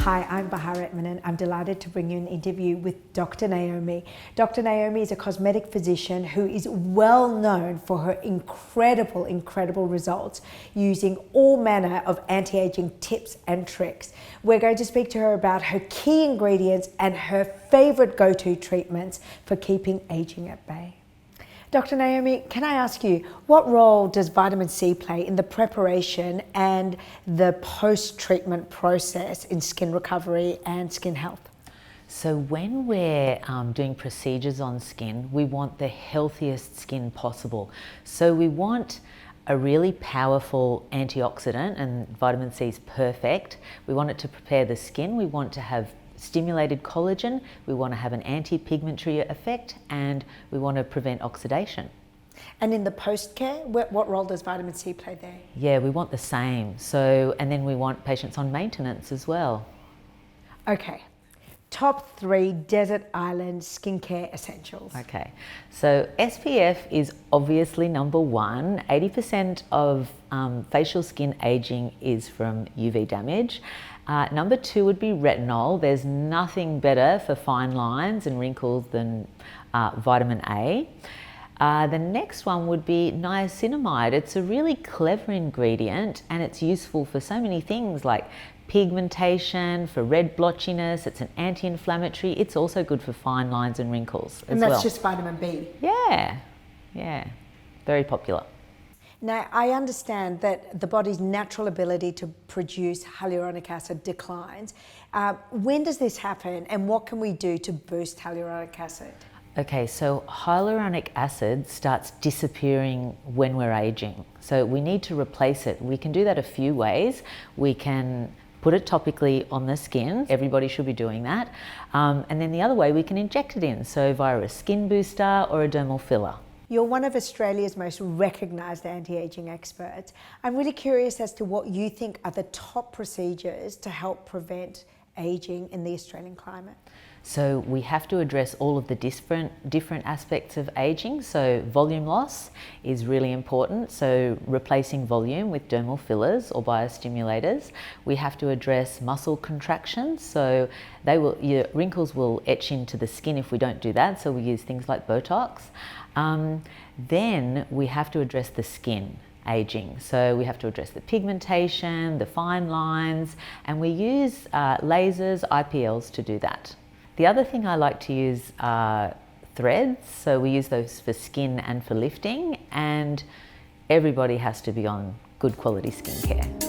Hi, I'm Bahar Etminan. I'm delighted to bring you an interview with Dr. Naomi. Dr. Naomi is a cosmetic physician who is well known for her incredible results using all manner of anti-aging tips and tricks. We're going to speak to her about her key ingredients and her favorite go-to treatments for keeping aging at bay. Dr. Naomi, can I ask you, what role does vitamin C play in the preparation and the post-treatment process in skin recovery and skin health? So when we're doing procedures on skin, we want the healthiest skin possible. So we want a really powerful antioxidant, and vitamin C is perfect. We want it to prepare the skin. We want to have stimulated collagen, we want to have an anti-pigmentary effect, and we want to prevent oxidation. And in the post-care, what role does vitamin C play there? Yeah, we want the same. So, and then we want patients on maintenance as well. Okay, top 3 desert island skincare essentials. Okay, so SPF is obviously number 1. 80% of facial skin aging is from UV damage. Number 2 would be retinol. There's nothing better for fine lines and wrinkles than vitamin A. The next one would be niacinamide. It's a really clever ingredient and it's useful for so many things like pigmentation, for red blotchiness. It's an anti-inflammatory. It's also good for fine lines and wrinkles as well. And that's just vitamin B? Yeah, very popular. Now, I understand that the body's natural ability to produce hyaluronic acid declines. When does this happen and what can we do to boost hyaluronic acid? Okay, so hyaluronic acid starts disappearing when we're aging. So we need to replace it. We can do that a few ways. We can put it topically on the skin. Everybody should be doing that. And then the other way, we can inject it in. So via a skin booster or a dermal filler. You're one of Australia's most recognised anti-aging experts. I'm really curious as to what you think are the top procedures to help prevent aging in the Australian climate. So we have to address all of the different aspects of aging. So volume loss is really important. So replacing volume with dermal fillers or biostimulators. We have to address muscle contractions. So your wrinkles will etch into the skin if we don't do that. So we use things like Botox. Then we have to address the skin aging. So we have to address the pigmentation, the fine lines, and we use lasers, IPLs to do that. The other thing I like to use are threads. So we use those for skin and for lifting, and everybody has to be on good quality skincare.